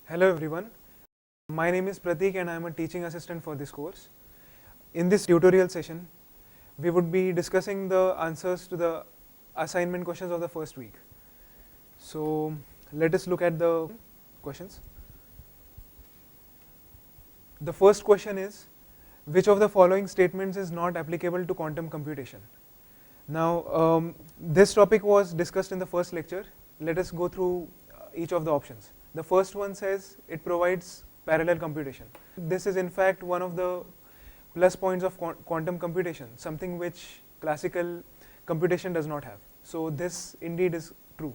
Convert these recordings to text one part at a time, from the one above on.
Hello everyone, my name is Pratik and I am a teaching assistant for this course. In this tutorial session, we would be discussing the answers to the assignment questions of the first week. So let us look at the questions. The first question is, which of the following statements is not applicable to quantum computation? Now, this topic was discussed in the first lecture. Let us go through each of the options. The first one says it provides parallel computation. This is in fact one of the plus points of quantum computation, something which classical computation does not have. So this indeed is true.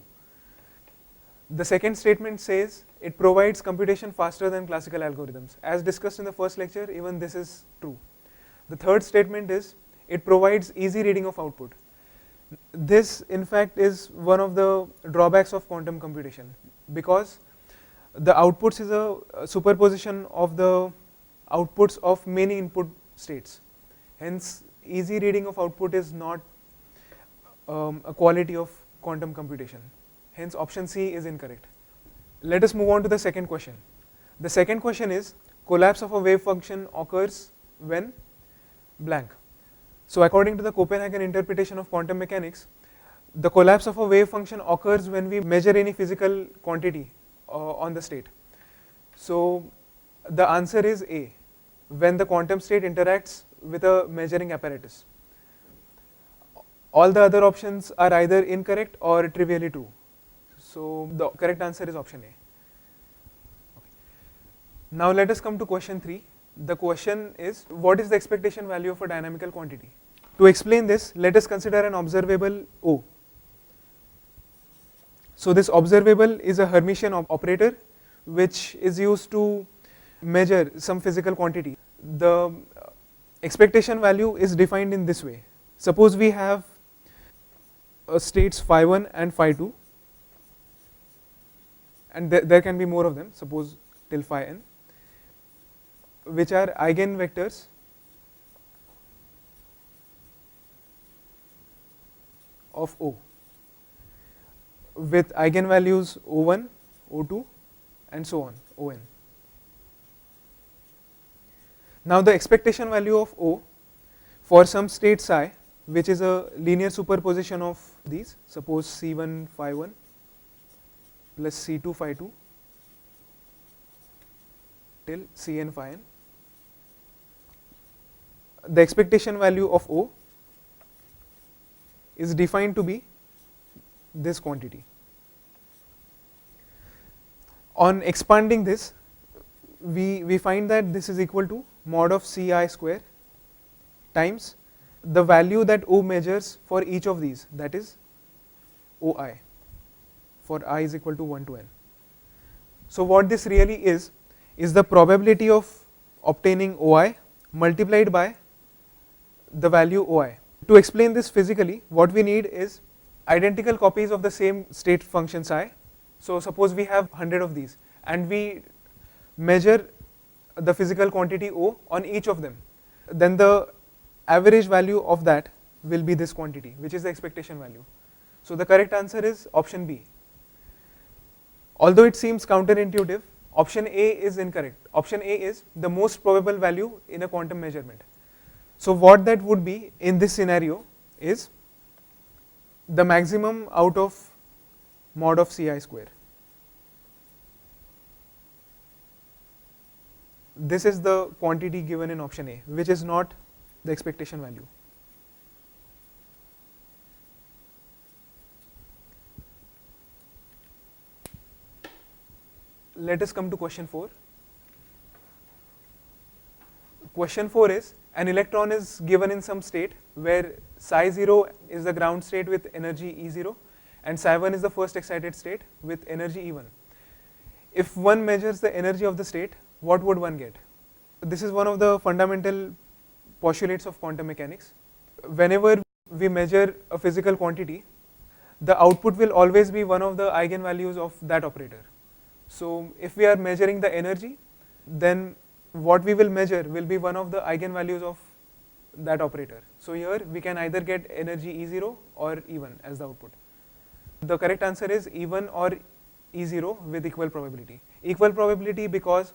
The second statement says it provides computation faster than classical algorithms. As discussed in the first lecture, even this is true. The third statement is it provides easy reading of output. This in fact is one of the drawbacks of quantum computation, because the outputs is a superposition of the outputs of many input states. Hence, easy reading of output is not a quality of quantum computation. Hence, option C is incorrect. Let us move on to the second question. The second question is, collapse of a wave function occurs when blank. So according to the Copenhagen interpretation of quantum mechanics, the collapse of a wave function occurs when we measure any physical quantity on the state. So the answer is A, when the quantum state interacts with a measuring apparatus. All the other options are either incorrect or trivially true. So the correct answer is option A. Okay. Now let us come to question 3. The question is, what is the expectation value of a dynamical quantity? To explain this, let us consider an observable O. So this observable is a Hermitian operator which is used to measure some physical quantity. The expectation value is defined in this way. Suppose we have states phi 1 and phi 2, and there can be more of them, suppose till phi n, which are eigenvectors of O, with eigenvalues O1, O2 and so on, On. Now the expectation value of O for some state psi, which is a linear superposition of these, suppose C1 phi 1 plus C2 phi 2 till Cn phi n, the expectation value of O is defined to be this quantity. On expanding this, we find that this is equal to mod of Ci square times the value that O measures for each of these, that is Oi, for I is equal to 1 to n. So what this really is the probability of obtaining Oi multiplied by the value Oi. To explain this physically, what we need is identical copies of the same state function psi. So suppose we have 100 of these and we measure the physical quantity O on each of them, then the average value of that will be this quantity, which is the expectation value. So the correct answer is option B. Although it seems counterintuitive, option A is incorrect. Option A is the most probable value in a quantum measurement. So what that would be in this scenario is the maximum out of mod of Ci square. This is the quantity given in option A, which is not the expectation value. Let us come to question 4. Question 4 is, an electron is given in some state where psi 0 is the ground state with energy E0 and psi 1 is the first excited state with energy E1. If one measures the energy of the state, what would one get? This is one of the fundamental postulates of quantum mechanics. Whenever we measure a physical quantity, the output will always be one of the eigenvalues of that operator. So if we are measuring the energy, then what we will measure will be one of the eigenvalues of that operator. So here we can either get energy E0 or E1 as the output. The correct answer is E1 or E0 with equal probability. Equal probability because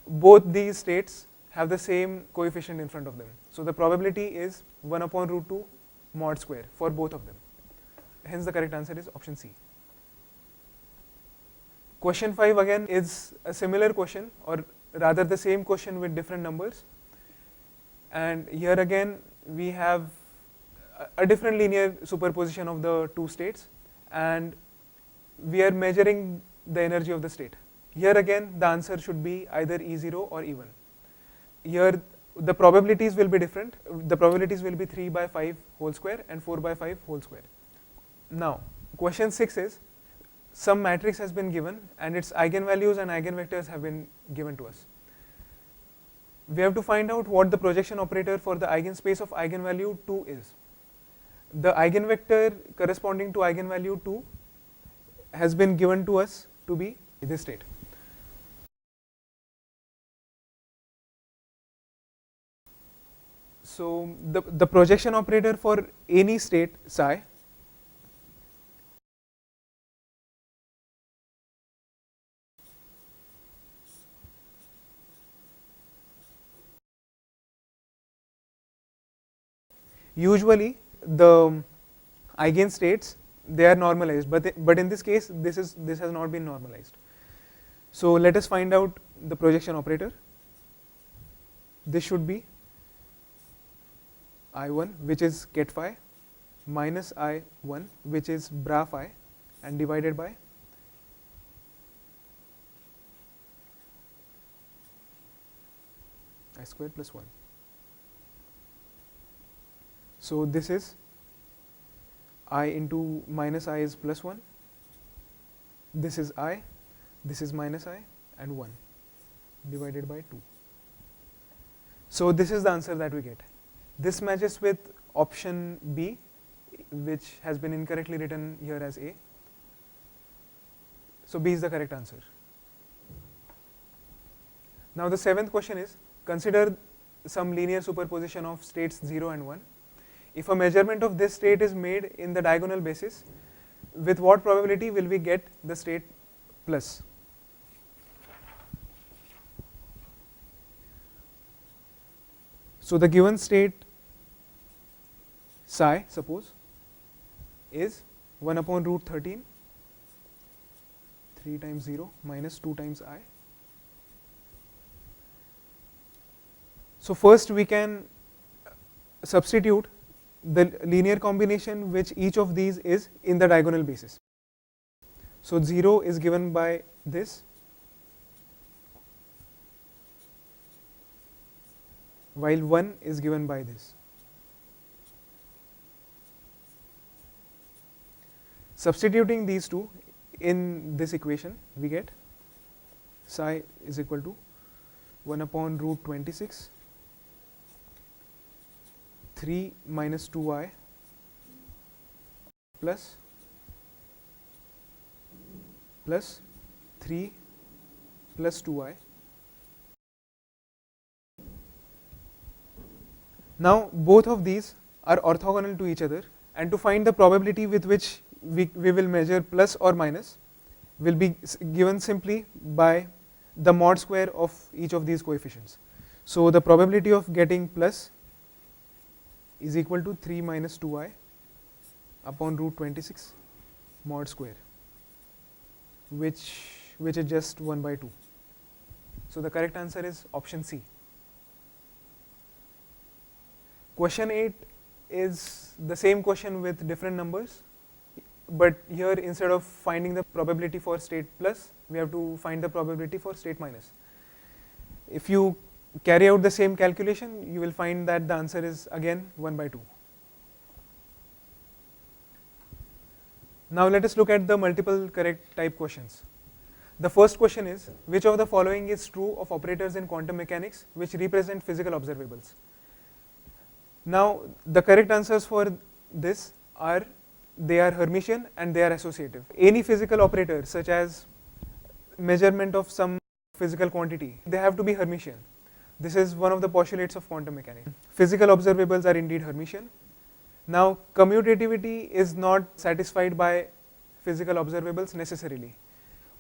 both these states have the same coefficient in front of them. So the probability is 1 upon root 2 mod square for both of them. Hence the correct answer is option C. Question 5 again is a similar question, or rather the same question with different numbers. And here again we have a different linear superposition of the two states, and we are measuring the energy of the state. Here again the answer should be either E0 or E1. Here the probabilities will be different. The probabilities will be 3 by 5 whole square and 4 by 5 whole square. Now question 6 is, some matrix has been given and its eigenvalues and eigenvectors have been given to us. We have to find out what the projection operator for the eigenspace of eigenvalue 2 is. The eigenvector corresponding to eigenvalue 2 has been given to us to be this state. So the projection operator for any state psi usually the eigenstates, they are normalized, but in this case this has not been normalized. So let us find out the projection operator. This should be I1, which is ket phi, minus I1, which is bra phi, and divided by I squared plus 1. So this is I into minus I is plus 1, this is I, this is minus I, and 1 divided by 2. So this is the answer that we get. This matches with option B, which has been incorrectly written here as A. So B is the correct answer. Now the 7th question is, consider some linear superposition of states 0 and 1. If a measurement of this state is made in the diagonal basis, with what probability will we get the state plus? So the given state psi, suppose, is 1 upon root 13, 3 times 0 minus 2 times I. So first we can substitute the linear combination which each of these is in the diagonal basis. So 0 is given by this, while 1 is given by this. Substituting these two in this equation, we get psi is equal to 1 upon root 26, 3 minus 2I plus 3 plus 2I. Now both of these are orthogonal to each other, and to find the probability with which we will measure plus or minus will be given simply by the mod square of each of these coefficients. So the probability of getting plus is equal to 3 minus 2I upon root 26 mod square, which is just 1 by 2. So the correct answer is option C. Question 8 is the same question with different numbers, but here instead of finding the probability for state plus, we have to find the probability for state minus. If you carry out the same calculation, you will find that the answer is again 1 by 2. Now let us look at the multiple correct type questions. The first question is, which of the following is true of operators in quantum mechanics which represent physical observables? Now the correct answers for this are, they are Hermitian and they are associative. Any physical operator such as measurement of some physical quantity, they have to be Hermitian. This is one of the postulates of quantum mechanics. Physical observables are indeed Hermitian. Now commutativity is not satisfied by physical observables necessarily.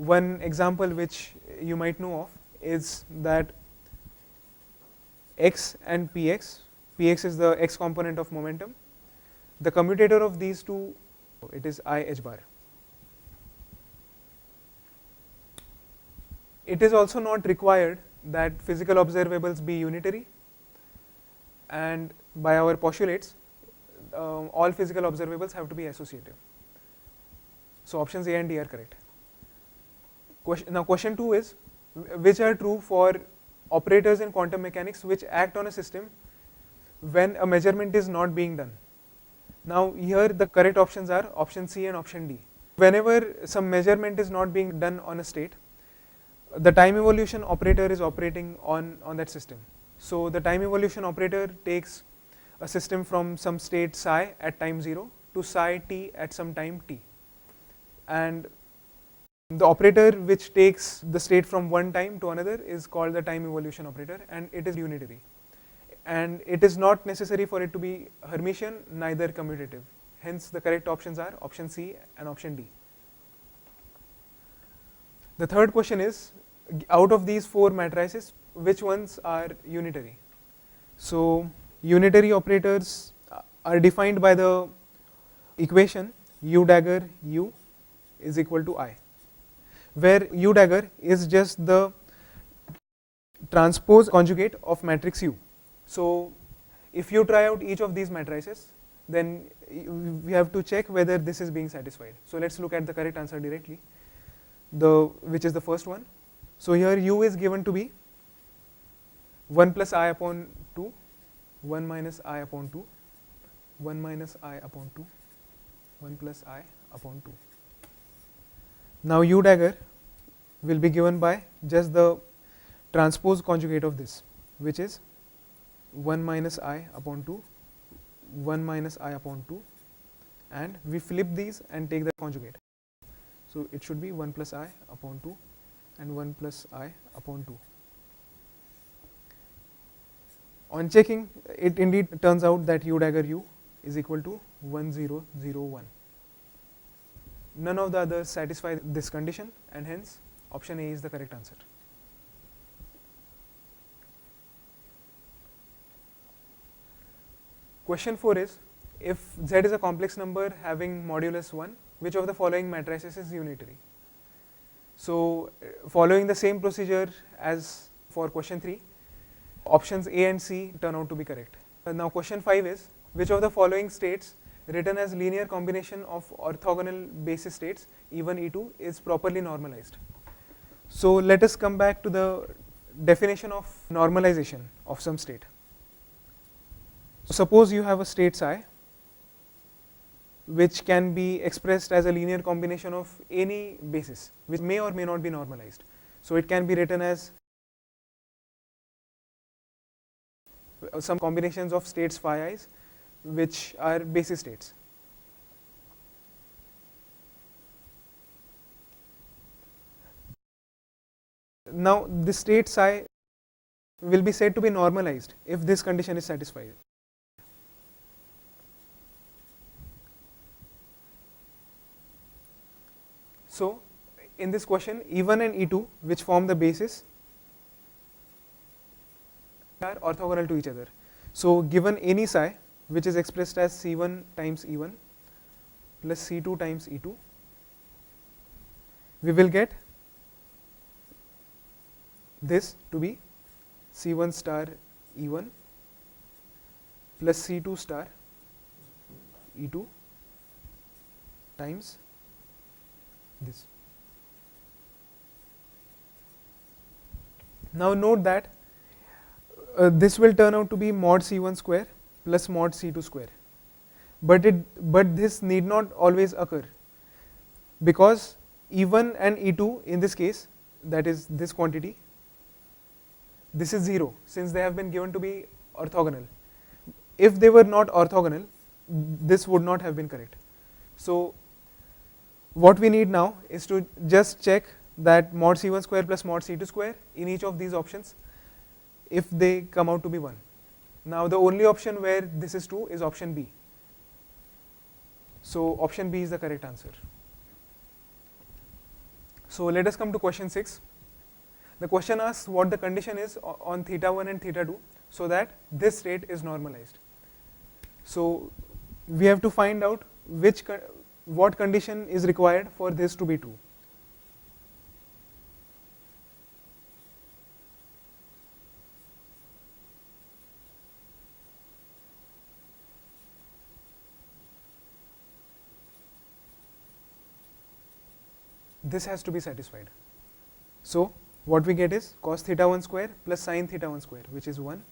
one example which you might know of is that x and px, px is the x component of momentum, the commutator of these two, it is I h bar. It is also not required that physical observables be unitary, and by our postulates, all physical observables have to be associative. So options A and D are correct. Now question 2 is, which are true for operators in quantum mechanics which act on a system when a measurement is not being done. Now here the correct options are option C and option D. Whenever some measurement is not being done on a state, the time evolution operator is operating on that system. So the time evolution operator takes a system from some state psi at time 0 to psi t at some time t, and the operator which takes the state from one time to another is called the time evolution operator, and it is unitary, and it is not necessary for it to be Hermitian, neither commutative. Hence the correct options are option C and option D. The third question is, out of these four matrices, which ones are unitary? So unitary operators are defined by the equation u dagger u is equal to I, where u dagger is just the transpose conjugate of matrix U. So if you try out each of these matrices, then we have to check whether this is being satisfied. So let's look at the correct answer directly, which is the first one. So here U is given to be 1 plus I upon 2, 1 minus I upon 2, 1 minus I upon 2, 1 plus I upon 2. Now U dagger will be given by just the transpose conjugate of this, which is 1 minus I upon 2, 1 minus I upon 2, and we flip these and take the conjugate. So it should be 1 plus I upon 2 and 1 plus I upon 2. On checking, it indeed turns out that U dagger U is equal to 1001. None of the others satisfy this condition, and hence option A is the correct answer. Question 4 is, if Z is a complex number having modulus 1, which of the following matrices is unitary? So following the same procedure as for question 3, options A and C turn out to be correct. Now question 5 is, which of the following states written as linear combination of orthogonal basis states E1, E2 is properly normalized? So let us come back to the definition of normalization of some state. So suppose you have a state psi which can be expressed as a linear combination of any basis which may or may not be normalized. So it can be written as some combinations of states phi i's which are basis states. Now this state psi will be said to be normalized if this condition is satisfied. So in this question, E1 and E2, which form the basis, are orthogonal to each other. So given any psi which is expressed as C1 times E1 plus C2 times E2, we will get this to be C1 star E1 plus C2 star E2 times this. Now note that this will turn out to be mod C1 square plus mod C2 square, but this need not always occur, because E1 and E2 in this case, that is this quantity, this is 0 since they have been given to be orthogonal. If they were not orthogonal, this would not have been correct. So what we need now is to just check that mod C1 square plus mod C2 square in each of these options, if they come out to be 1. Now the only option where this is true is option B. So option B is the correct answer. So let us come to question 6. The question asks what the condition is on theta 1 and theta 2 so that this rate is normalized. So we have to find out what condition is required for this to be true. This has to be satisfied. So what we get is cos theta 1 square plus sin theta 1 square, which is 1,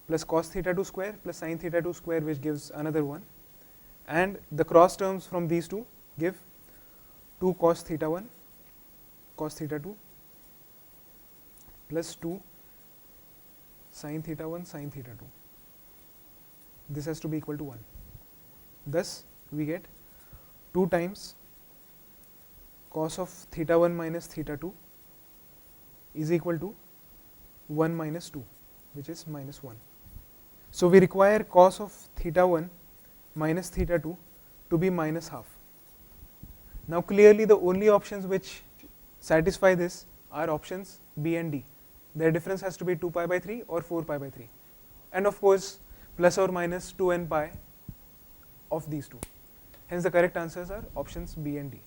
plus cos theta 2 square plus sin theta 2 square, which gives another 1, and the cross terms from these two give 2 cos theta 1 cos theta 2 plus 2 sin theta 1 sin theta 2. This has to be equal to 1. Thus we get 2 times cos of theta 1 minus theta 2 is equal to 1 minus 2, which is minus 1. So we require cos of theta 1 minus theta 2 to be minus half. Now clearly the only options which satisfy this are options B and D. Their difference has to be 2 pi by 3 or 4 pi by 3, and of course plus or minus 2n pi of these two. Hence the correct answers are options B and D.